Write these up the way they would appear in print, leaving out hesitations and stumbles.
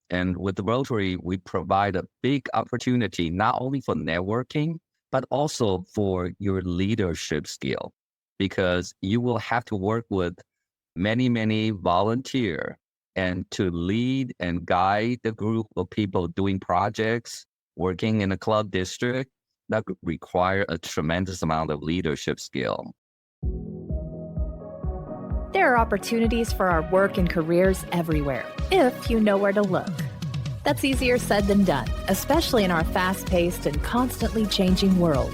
And with the Rotary, we provide a big opportunity, not only for networking, but also for your leadership skill, because you will have to work with many, many volunteers and to lead and guide the group of people doing projects, working in a club district that require a tremendous amount of leadership skill. There are opportunities for our work and careers everywhere, if you know where to look. That's easier said than done, especially in our fast-paced and constantly changing world.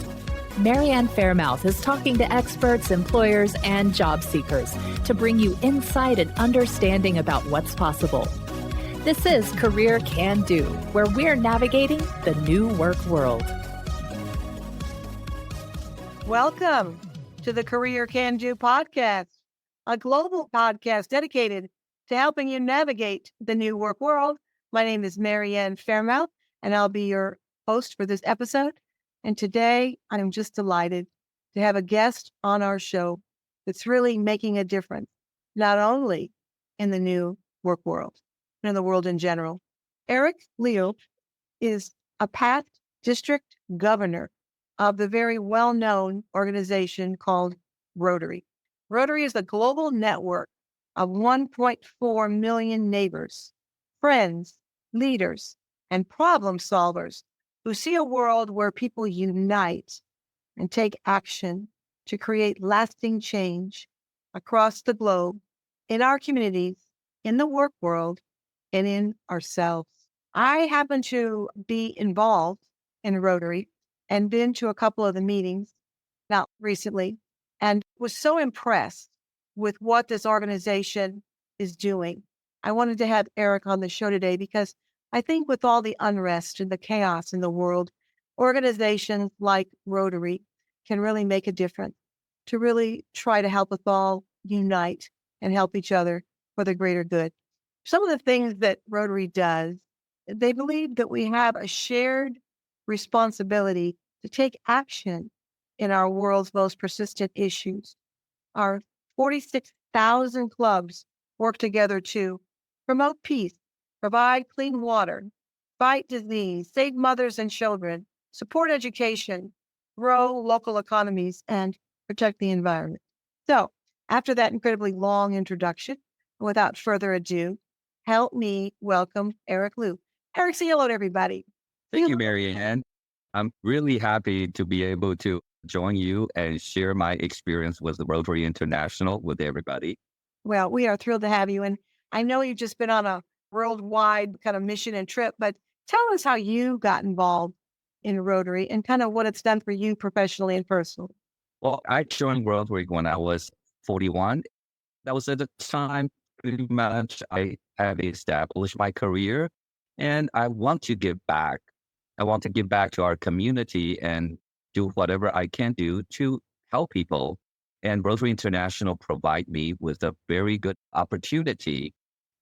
Ann Faremouth is talking to experts, employers, and job seekers to bring you insight and understanding about what's possible. This is Career Can Do, where we're navigating the new work world. Welcome to the Career Can Do podcast, a global podcast dedicated to helping you navigate the new work world. My name is Ann Faremouth, and I'll be your host for this episode. And today, I'm just delighted to have a guest on our show that's really making a difference, not only in the new work world, but in the world in general. Eric Liu is a past district governor of the very well-known organization called Rotary. Rotary is a global network of 1.4 million neighbors, friends, leaders, and problem solvers who see a world where people unite and take action to create lasting change across the globe, in our communities, in the work world, and in ourselves. I happen to be involved in Rotary and been to a couple of the meetings, not recently, and was so impressed with what this organization is doing. I wanted to have Eric on the show today because I think with all the unrest and the chaos in the world, organizations like Rotary can really make a difference to really try to help us all unite and help each other for the greater good. Some of the things that Rotary does, they believe that we have a shared responsibility to take action in our world's most persistent issues. Our 46,000 clubs work together to promote peace, provide clean water, fight disease, save mothers and children, support education, grow local economies, and protect the environment. So, after that incredibly long introduction, without further ado, help me welcome Eric Liu. Eric, say hello to everybody. Thank you, Ann. I'm really happy to be able to join you and share my experience with Rotary International with everybody. Well, we are thrilled to have you. And I know you've just been on a worldwide kind of mission and trip, but tell us how you got involved in Rotary and kind of what it's done for you professionally and personally. Well, I joined Rotary when I was 41. That was at the time pretty much I have established my career and I want to give back. I want to give back to our community and do whatever I can do to help people. And Rotary International provide me with a very good opportunity.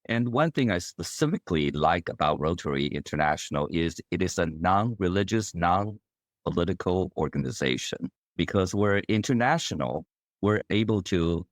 And one thing I specifically like about Rotary International is it is a non-religious, non-political organization. Because we're international, we're able to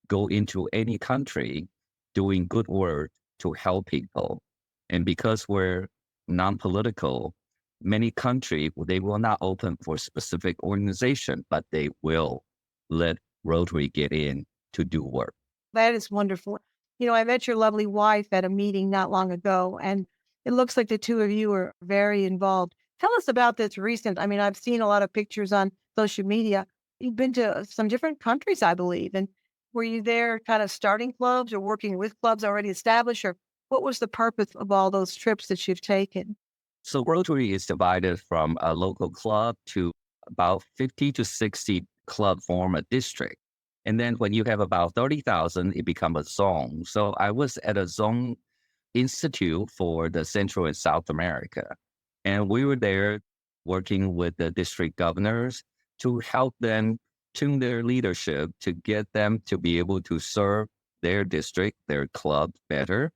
go into any country doing good work to help people. And because we're non-political, many countries, they will not open for specific organization, but they will let Rotary get in to do work. That is wonderful. You know, I met your lovely wife at a meeting not long ago, and it looks like the two of you are very involved. Tell us about this recent. I mean, I've seen a lot of pictures on social media. You've been to some different countries, I believe. And were you there kind of starting clubs or working with clubs already established? Or what was the purpose of all those trips that you've taken? So Rotary is divided from a local club to about 50 to 60 club form a district. And then when you have about 30,000, it becomes a zone. So I was at a zone institute for the Central and South America. And we were there working with the district governors to help them tune their leadership to get them to be able to serve their district, their club better.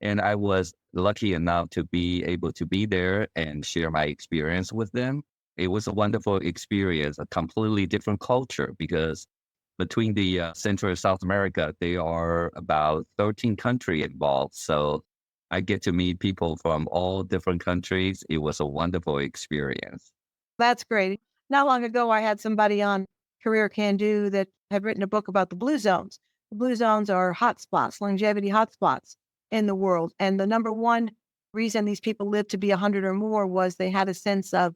And I was lucky enough to be able to be there and share my experience with them. It was a wonderful experience, a completely different culture because between the Central and South America, there are about 13 countries involved. So I get to meet people from all different countries. It was a wonderful experience. That's great. Not long ago, I had somebody on Career Can Do that had written a book about the blue zones. The blue zones are hotspots, longevity hotspots in the world. And the number one reason these people lived to be 100 or more was they had a sense of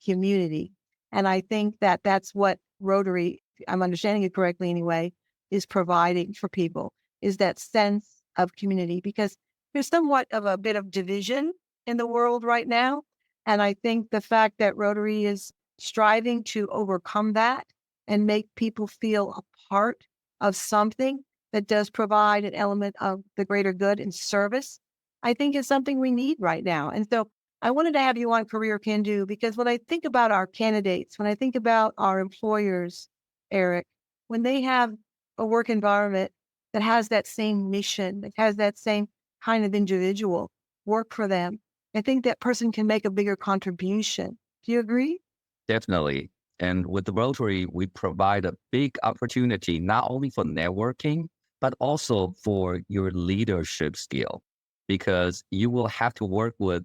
community. And I think that that's what Rotary, I'm understanding it correctly anyway, is providing for people, is that sense of community, because there's somewhat of a bit of division in the world right now. And I think the fact that Rotary is striving to overcome that and make people feel a part of something that does provide an element of the greater good and service, I think is something we need right now. And so I wanted to have you on Career Can Do because when I think about our candidates, when I think about our employers, Eric, when they have a work environment that has that same mission, that has that same kind of individual work for them, I think that person can make a bigger contribution. Do you agree? Definitely. And with the Rotary, we provide a big opportunity, not only for networking, but also for your leadership skill, because you will have to work with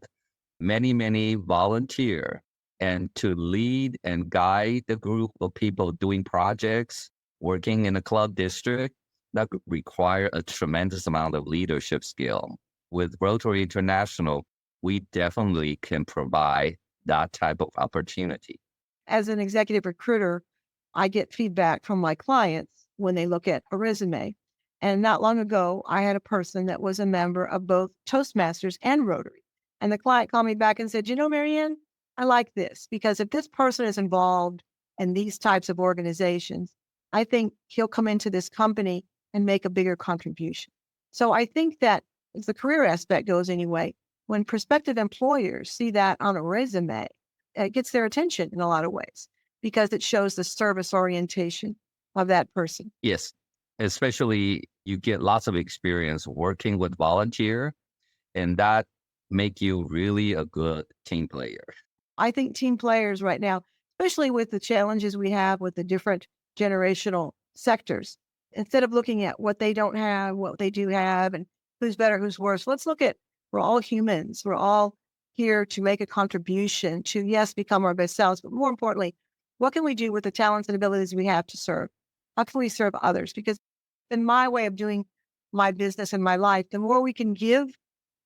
many, many volunteer and to lead and guide the group of people doing projects, working in a club district that could require a tremendous amount of leadership skill. With Rotary International, we definitely can provide that type of opportunity. As an executive recruiter, I get feedback from my clients when they look at a resume. And not long ago, I had a person that was a member of both Toastmasters and Rotary. And the client called me back and said, Marianne, I like this because if this person is involved in these types of organizations, I think he'll come into this company and make a bigger contribution. So I think that as the career aspect goes anyway, when prospective employers see that on a resume, it gets their attention in a lot of ways because it shows the service orientation of that person. Yes, especially you get lots of experience working with volunteer, and that make you really a good team player. I think team players right now, especially with the challenges we have with the different generational sectors, instead of looking at what they don't have, what they do have, and who's better, who's worse, let's look at we're all humans. We're all here to make a contribution to, yes, become our best selves, but more importantly, what can we do with the talents and abilities we have to serve? How can we serve others? Because in my way of doing my business and my life, the more we can give,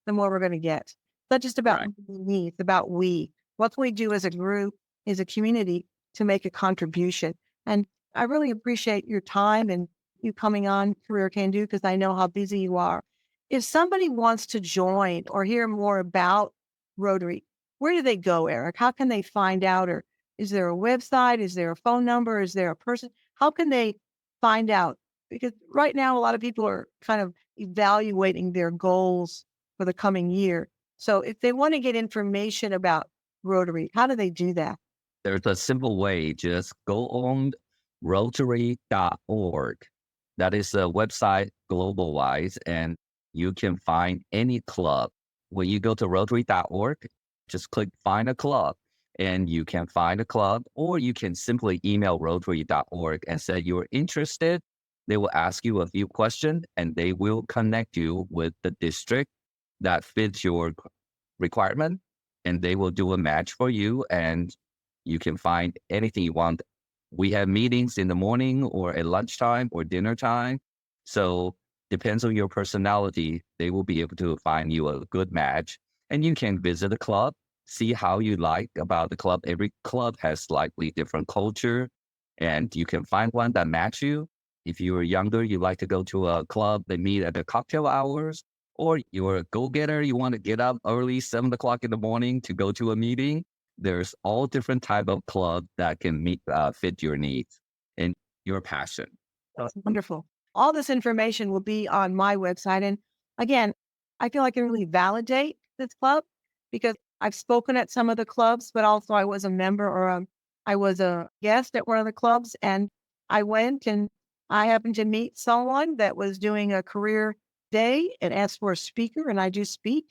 the more we're going to get. It's not just about Right. me, it's about we. What can we do as a group, as a community to make a contribution? And I really appreciate your time and you coming on Career Can Do because I know how busy you are. If somebody wants to join or hear more about Rotary, where do they go, Eric? How can they find out? Or is there a website? Is there a phone number? Is there a person? How can they find out? Because right now, a lot of people are kind of evaluating their goals for the coming year. So if they want to get information about Rotary, how do they do that? There's a simple way. Just go on rotary.org. That is a website global wise, and you can find any club. When you go to rotary.org, just click find a club and you can find a club, or you can simply email rotary.org and say you're interested. They will ask you a few questions and they will connect you with the district that fits your requirement, and they will do a match for you and you can find anything you want. We have meetings in the morning or at lunchtime or dinner time. So depends on your personality. They will be able to find you a good match, and you can visit the club, see how you like about the club. Every club has slightly different culture, and you can find one that match you. If you're younger, you like to go to a club, they meet at the cocktail hours, or you're a go-getter, you want to get up early, 7 o'clock in the morning to go to a meeting. There's all different type of club that can meet fit your needs and your passion. That's wonderful. All this information will be on my website. And again, I feel I can really validate this club because I've spoken at some of the clubs, but also I was a member or I was a guest at one of the clubs. And I went and I happened to meet someone that was doing a career day and asked for a speaker, and I do speak.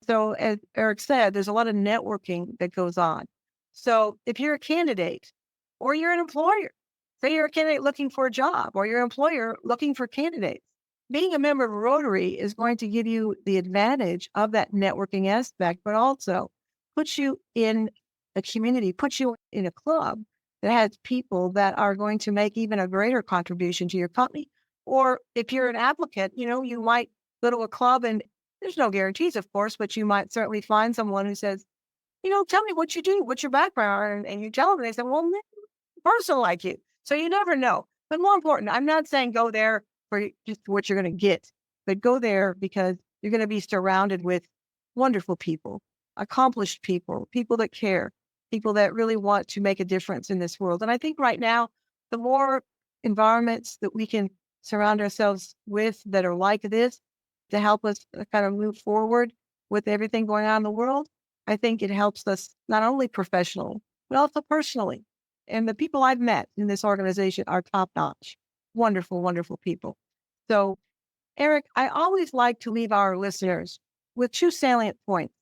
So as Eric said, there's a lot of networking that goes on. So if you're a candidate or you're an employer, say you're a candidate looking for a job or your employer looking for candidates, being a member of Rotary is going to give you the advantage of that networking aspect, but also puts you in a community, puts you in a club that has people that are going to make even a greater contribution to your company. Or if you're an applicant, you might go to a club, and there's no guarantees, of course, but you might certainly find someone who says, tell me what you do, what's your background? And you tell them, and they say, well, man, person like you. So you never know. But more important, I'm not saying go there for just what you're going to get, but go there because you're going to be surrounded with wonderful people, accomplished people, people that care, people that really want to make a difference in this world. And I think right now, the more environments that we can surround ourselves with that are like this to help us kind of move forward with everything going on in the world, I think it helps us not only professionally, but also personally. And the people I've met in this organization are top-notch, wonderful, wonderful people. So, Eric, I always like to leave our listeners with 2 salient points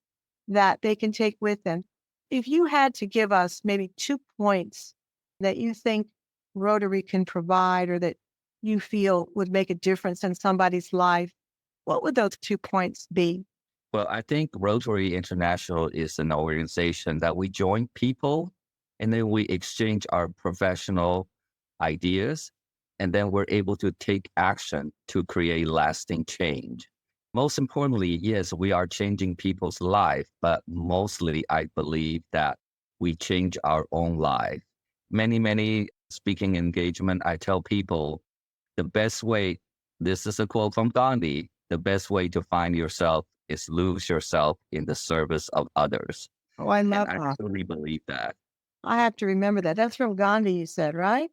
that they can take with them. If you had to give us maybe 2 points that you think Rotary can provide or that you feel would make a difference in somebody's life, what would those 2 points be? Well, I think Rotary International is an organization that we join people and then we exchange our professional ideas, and then we're able to take action to create lasting change. Most importantly, yes, we are changing people's life, but mostly I believe that we change our own life. Many speaking engagement, I tell people the best way, this is a quote from Gandhi, the best way to find yourself is lose yourself in the service of others. Oh, I love And I that. truly believe that. I have to remember that. That's from Gandhi, you said, right?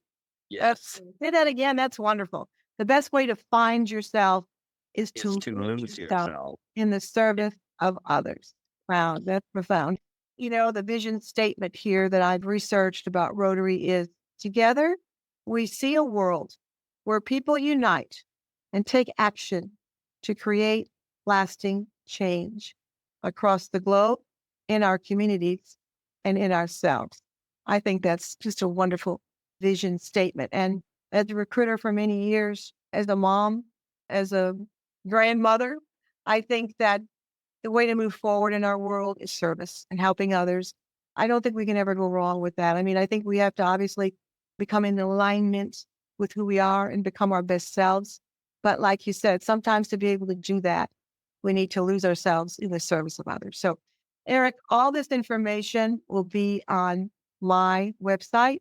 Yes. Say that again. That's wonderful. The best way to find yourself is Is to to lose lose yourself yourself. in the service of others. Wow, that's profound. The vision statement here that I've researched about Rotary is together we see a world where people unite and take action to create lasting change across the globe, in our communities, and in ourselves. I think that's just a wonderful vision statement. And as a recruiter for many years, as a mom, as a grandmother, I think that the way to move forward in our world is service and helping others. I don't think we can ever go wrong with that. I mean, I think we have to obviously become in alignment with who we are and become our best selves. But like you said, sometimes to be able to do that, we need to lose ourselves in the service of others. So, Eric, all this information will be on my website,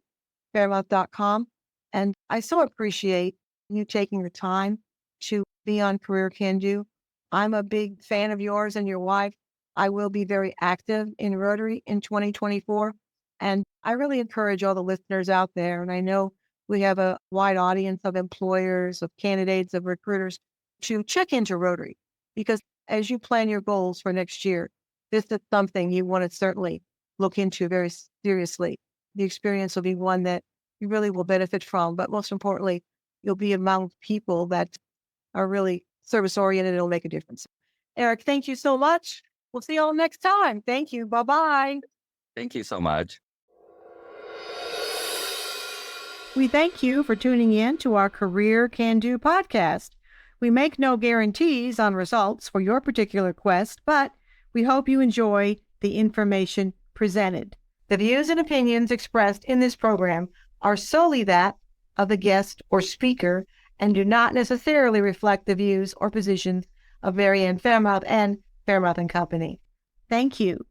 faremouth.com. And I so appreciate you taking the time to be on Career Can Do. I'm a big fan of yours and your wife. I will be very active in Rotary in 2024. And I really encourage all the listeners out there. And I know we have a wide audience of employers, of candidates, of recruiters to check into Rotary. Because as you plan your goals for next year, this is something you want to certainly look into very seriously. The experience will be one that you really will benefit from. But most importantly, you'll be among people that are really service-oriented. It'll make a difference. Eric, thank you so much. We'll see you all next time. Thank you. Bye-bye. Thank you so much. We thank you for tuning in to our Career Can Do podcast. We make no guarantees on results for your particular quest, but we hope you enjoy the information presented. The views and opinions expressed in this program are solely that of the guest or speaker and do not necessarily reflect the views or positions of Mary Ann Faremouth and Faremouth and Company. Thank you.